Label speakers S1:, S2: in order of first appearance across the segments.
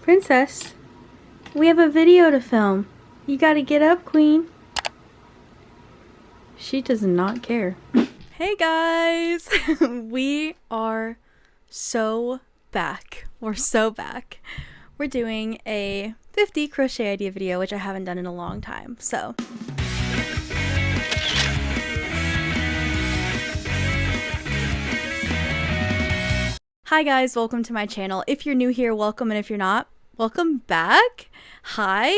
S1: Princess, we have a video to film. You gotta get up, Queen. She does not care. Hey guys! We are so back. We're so back. We're doing a 50 crochet idea video, which I haven't done in a long time. So hi guys, welcome to my channel. If you're new here, welcome, and if you're not, welcome back. Hi.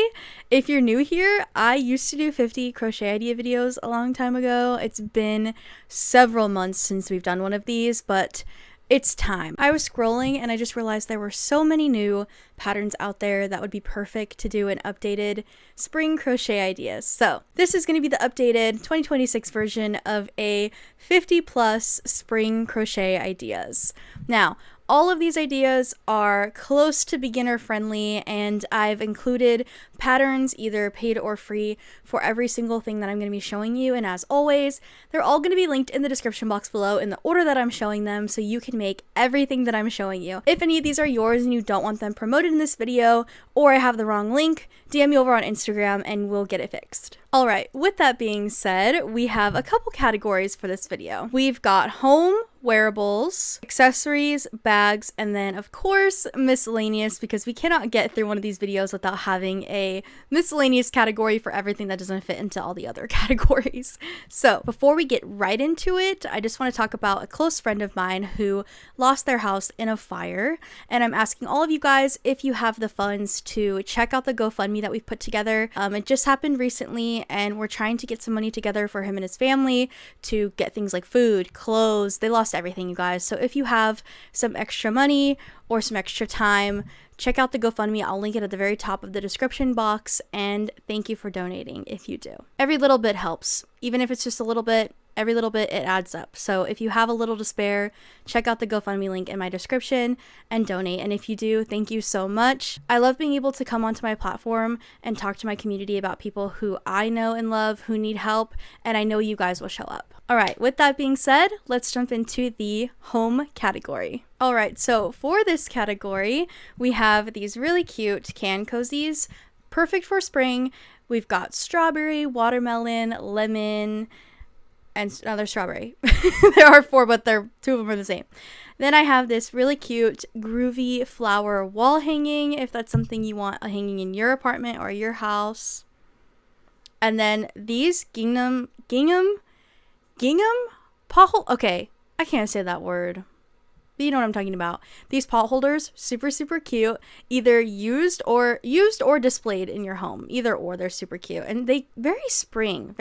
S1: If you're new here, I used to do 50 crochet idea videos a long time ago. It's been several months since we've done one of these, but it's time. I was scrolling and I just realized there were so many new patterns out there that would be perfect to do an updated spring crochet ideas. So this is going to be the updated 2026 version of a 50 plus spring crochet ideas. Now, all of these ideas are close to beginner friendly, and I've included patterns, either paid or free, for every single thing that I'm going to be showing you. And as always, they're all going to be linked in the description box below in the order that I'm showing them, so you can make everything that I'm showing you. If any of these are yours and you don't want them promoted in this video, or I have the wrong link, DM me over on Instagram and we'll get it fixed. Alright, with that being said, we have a couple categories for this video. We've got home, wearables, accessories, bags, and then of course miscellaneous, because we cannot get through one of these videos without having a miscellaneous category for everything that doesn't fit into all the other categories. So before we get right into it, I just want to talk about a close friend of mine who lost their house in a fire, and I'm asking all of you guys if you have the funds to check out the GoFundMe that we've put together. It just happened recently, and we're trying to get some money together for him and his family to get things like food, clothes. They lost everything, you guys. So if you have some extra money or some extra time, check out the GoFundMe. I'll link it at the very top of the description box, and thank you for donating if you do. Every little bit helps. Even if it's just a little bit, every little bit, it adds up. So if you have a little to spare, check out the GoFundMe link in my description and donate. And if you do, thank you so much. I love being able to come onto my platform and talk to my community about people who I know and love, who need help, and I know you guys will show up. All right, with that being said, let's jump into the home category. All right, so for this category, we have these really cute can cozies, perfect for spring. We've got strawberry, watermelon, lemon, and another strawberry. There are four, but two of them are the same. Then I have this really cute groovy flower wall hanging, if that's something you want hanging in your apartment or your house. And then these gingham pot, okay, I can't say that word, but you know what I'm talking about. These pot holders, super cute, either used or displayed in your home. Either or, they're super cute, and they very spring.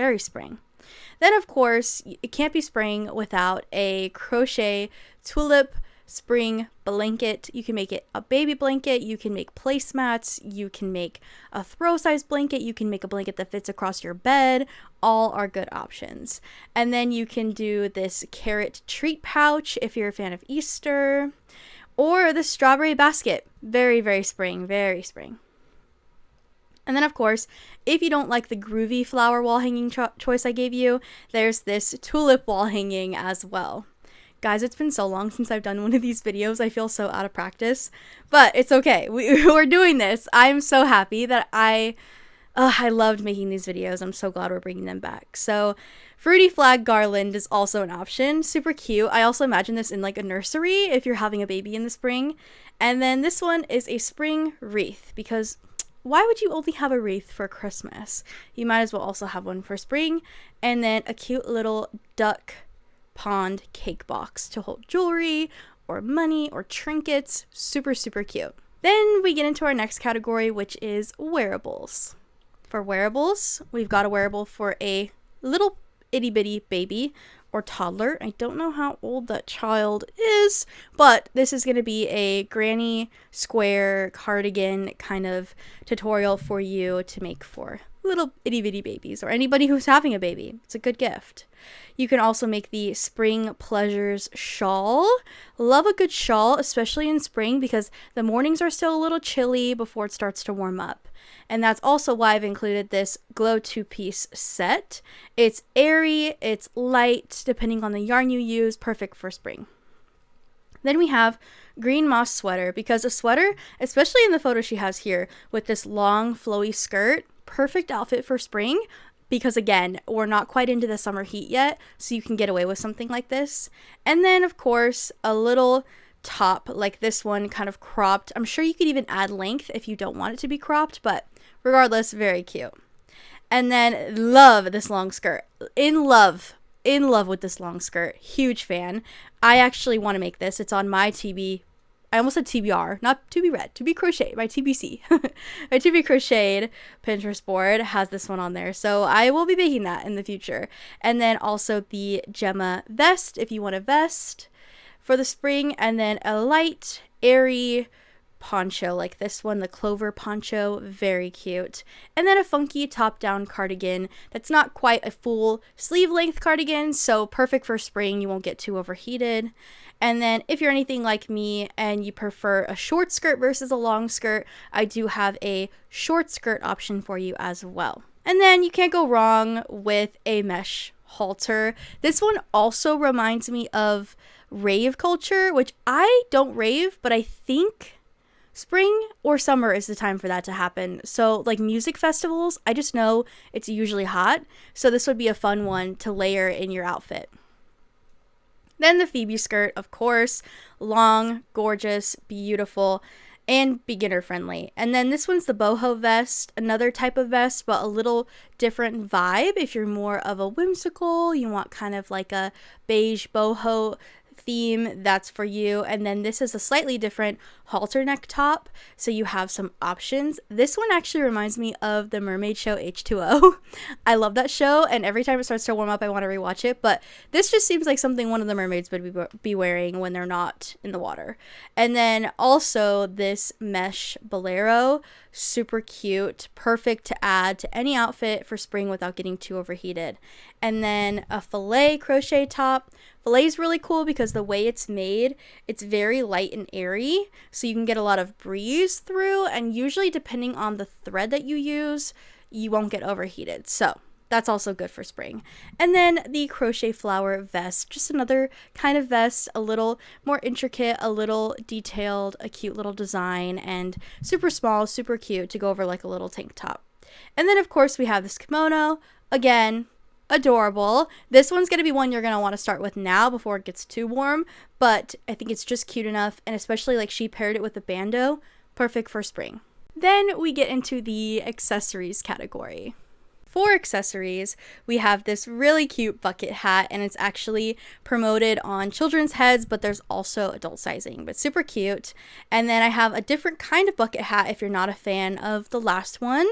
S1: Then of course, it can't be spring without a crochet tulip spring blanket. You can make it a baby blanket, you can make placemats, you can make a throw size blanket, you can make a blanket that fits across your bed. All are good options. And then you can do this carrot treat pouch if you're a fan of Easter, or the strawberry basket. Very spring. And then of course, if you don't like the groovy flower wall hanging choice I gave you, there's this tulip wall hanging as well. Guys, it's been so long since I've done one of these videos. I feel so out of practice, but it's okay. We're doing this. I'm so happy that I loved making these videos. I'm so glad we're bringing them back. So fruity flag garland is also an option. Super cute. I also imagine this in like a nursery if you're having a baby in the spring. And then this one is a spring wreath, because why would you only have a wreath for Christmas? You might as well also have one for spring. And then a cute little duck pond cake box to hold jewelry or money or trinkets. Super cute. Then we get into our next category, which is wearables. For wearables, we've got a wearable for a little itty bitty baby or toddler. I don't know how old that child is, but this is going to be a granny square cardigan kind of tutorial for you to make for little itty bitty babies or anybody who's having a baby. It's a good gift. You can also make the Spring Pleasures shawl. Love a good shawl, especially in spring, because the mornings are still a little chilly before it starts to warm up. And that's also why I've included this glow 2-piece set. It's airy, it's light, depending on the yarn you use, perfect for spring. Then we have green moss sweater, because a sweater, especially in the photo she has here with this long flowy skirt, perfect outfit for spring, because again, we're not quite into the summer heat yet, so you can get away with something like this. And then of course a little top like this one, kind of cropped. I'm sure you could even add length if you don't want it to be cropped, but regardless, very cute. And then love this long skirt. In love with this long skirt. Huge fan. I actually want to make this. It's on my TB. I almost said TBR, not to be read, to be crochet, my TBC. My to be crocheted Pinterest board has this one on there. So I will be making that in the future. And then also the Gemma vest, if you want a vest for the spring. And then a light, airy poncho like this one, the clover poncho, very cute. And then a funky top-down cardigan that's not quite a full sleeve length cardigan, so perfect for spring. You won't get too overheated. And then if you're anything like me and you prefer a short skirt versus a long skirt, I do have a short skirt option for you as well. And then you can't go wrong with a mesh halter. This one also reminds me of rave culture, which I don't rave, but I think spring or summer is the time for that to happen. So like music festivals, I just know it's usually hot. So this would be a fun one to layer in your outfit. Then the Phoebe skirt, of course, long, gorgeous, beautiful, and beginner friendly. And then this one's the boho vest, another type of vest, but a little different vibe. If you're more of a whimsical, you want kind of like a beige boho theme, that's for you. And then this is a slightly different halter neck top, so you have some options. This one actually reminds me of the mermaid show H2O. I love that show, and every time it starts to warm up I want to rewatch it, but this just seems like something one of the mermaids would be wearing when they're not in the water. And then also this mesh bolero, super cute, perfect to add to any outfit for spring without getting too overheated. And then a filet crochet top. Filet is really cool because the way it's made, it's very light and airy, so you can get a lot of breeze through, and usually depending on the thread that you use, you won't get overheated. So that's also good for spring. And then the crochet flower vest, just another kind of vest, a little more intricate, a little detailed, a cute little design, and super small, super cute to go over like a little tank top. And then of course we have this kimono, again, adorable. This one's going to be one you're going to want to start with now before it gets too warm, but I think it's just cute enough, and especially like she paired it with the bandeau, perfect for spring. Then we get into the accessories category. For accessories, we have this really cute bucket hat, and it's actually promoted on children's heads, but there's also adult sizing, but super cute. And then I have a different kind of bucket hat if you're not a fan of the last one.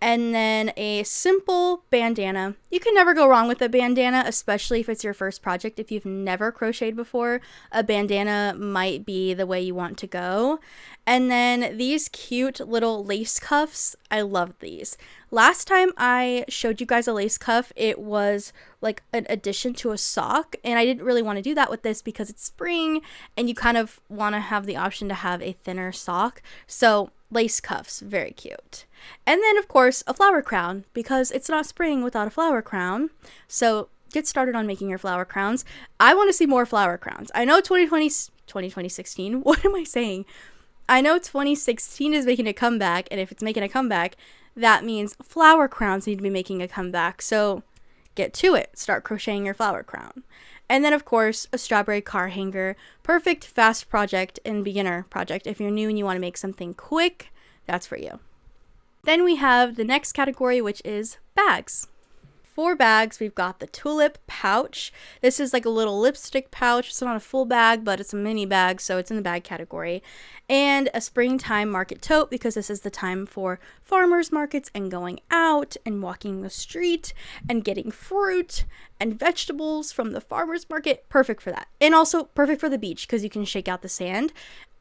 S1: And then a simple bandana. You can never go wrong with a bandana, especially if it's your first project. If you've never crocheted before, a bandana might be the way you want to go. And then these cute little lace cuffs. I love these. Last time I showed you guys a lace cuff, it was like an addition to a sock, and I didn't really want to do that with this because it's spring and you kind of want to have the option to have a thinner sock. So lace cuffs, very cute. And then of course a flower crown, because it's not spring without a flower crown. So get started on making your flower crowns. I want to see more flower crowns. I know 2016, what am I saying? I know 2016 is making a comeback, and if it's making a comeback, that means flower crowns need to be making a comeback. So get to it. Start crocheting your flower crown. And then of course a strawberry car hanger, perfect fast project and beginner project. If you're new and you want to make something quick, that's for you. Then we have the next category, which is bags. For bags, we've got the tulip pouch. This is like a little lipstick pouch. It's not a full bag, but it's a mini bag, so it's in the bag category. And a springtime market tote, because this is the time for farmers markets and going out and walking the street and getting fruit and vegetables from the farmers market. Perfect for that. And also perfect for the beach because you can shake out the sand.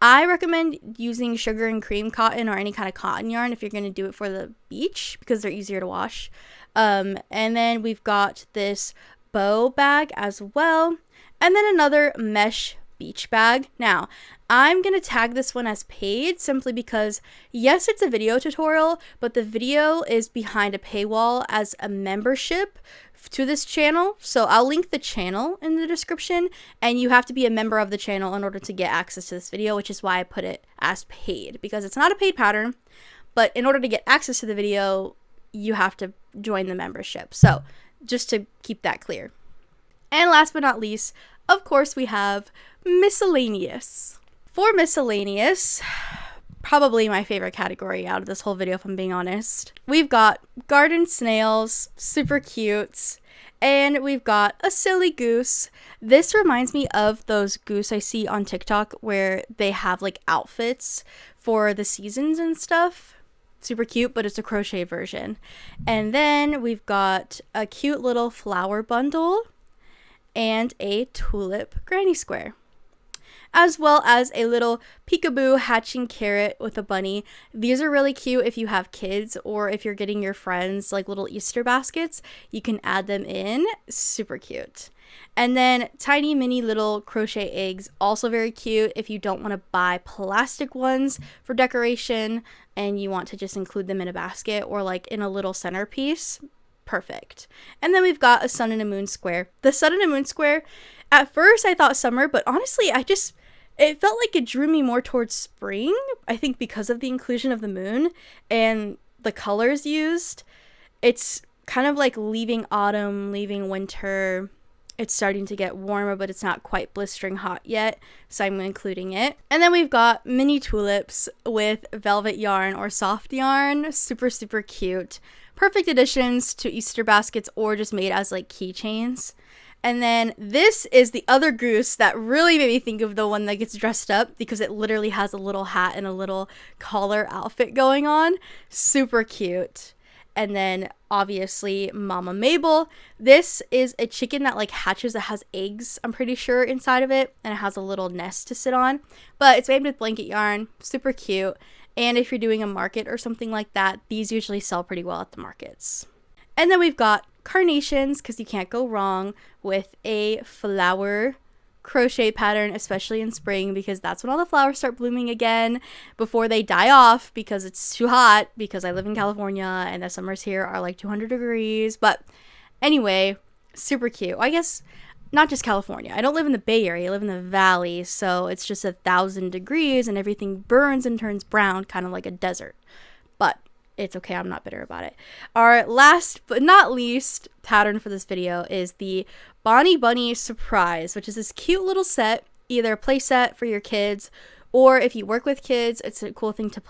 S1: I recommend using sugar and cream cotton or any kind of cotton yarn if you're going to do it for the beach because they're easier to wash. And then we've got this bow bag as well. And then another mesh beach bag. Now, I'm going to tag this one as paid simply because, yes, it's a video tutorial, but the video is behind a paywall as a membership to this channel. So I'll link the channel in the description, and you have to be a member of the channel in order to get access to this video, which is why I put it as paid, because it's not a paid pattern, but in order to get access to the video, you have to join the membership. So just to keep that clear. And last but not least, of course, we have miscellaneous. For miscellaneous, probably my favorite category out of this whole video, if I'm being honest, we've got garden snails, super cute, and we've got a silly goose. This reminds me of those goose I see on TikTok where they have like outfits for the seasons and stuff. Super cute, but it's a crochet version. And then we've got a cute little flower bundle and a tulip granny square, as well as a little peekaboo hatching carrot with a bunny. These are really cute if you have kids or if you're getting your friends like little Easter baskets. You can add them in. Super cute. And then tiny mini little crochet eggs, also very cute if you don't want to buy plastic ones for decoration and you want to just include them in a basket or like in a little centerpiece. Perfect. And then we've got a sun and a moon square. The sun and a moon square, at first I thought summer, but honestly it felt like it drew me more towards spring, I think because of the inclusion of the moon and the colors used. It's kind of like leaving autumn, leaving winter. It's starting to get warmer, but it's not quite blistering hot yet, so I'm including it. And then we've got mini tulips with velvet yarn or soft yarn. Super, super cute. Perfect additions to Easter baskets or just made as like keychains. And then this is the other goose that really made me think of the one that gets dressed up, because it literally has a little hat and a little collar outfit going on. Super cute. And then obviously Mama Mabel. This is a chicken that like hatches, that has eggs, I'm pretty sure, inside of it, and it has a little nest to sit on, but it's made with blanket yarn. Super cute. And if you're doing a market or something like that, these usually sell pretty well at the markets. And then we've got carnations, because you can't go wrong with a flower crochet pattern, especially in spring, because that's when all the flowers start blooming again before they die off because it's too hot, because I live in California and the summers here are like 200 degrees. But anyway, super cute. I guess not just California. I don't live in the Bay Area. I live in the Valley, so it's just 1,000 degrees and everything burns and turns brown, kind of like a desert. But it's okay, I'm not bitter about it. Our last but not least pattern for this video is the Bonnie Bunny Surprise, which is this cute little set, either a play set for your kids, or if you work with kids, it's a cool thing to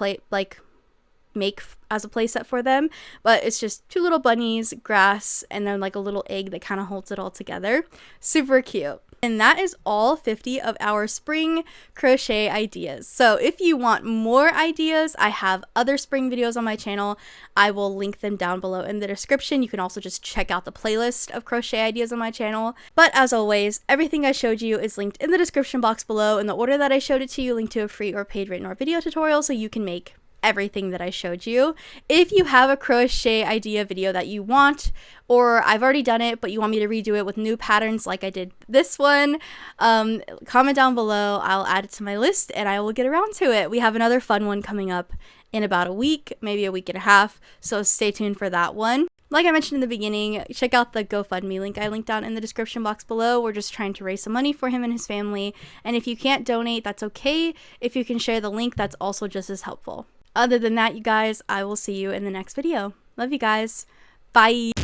S1: make as a play set for them. But it's just two little bunnies, grass, and then like a little egg that kind of holds it all together. Super cute. And that is all 50 of our spring crochet ideas. So if you want more ideas, I have other spring videos on my channel. I will link them down below in the description. You can also just check out the playlist of crochet ideas on my channel. But as always, everything I showed you is linked in the description box below. In the order that I showed it to you, link to a free or paid written or video tutorial so you can make everything that I showed you. If you have a crochet idea video that you want, or I've already done it but you want me to redo it with new patterns like I did this one, comment down below. I'll add it to my list and I will get around to it. We have another fun one coming up in about a week, maybe a week and a half, so stay tuned for that one. Like I mentioned in the beginning, check out the GoFundMe link I linked down in the description box below. We're just trying to raise some money for him and his family, and if you can't donate, that's okay. If you can share the link, that's also just as helpful. Other than that, you guys, I will see you in the next video. Love you guys. Bye.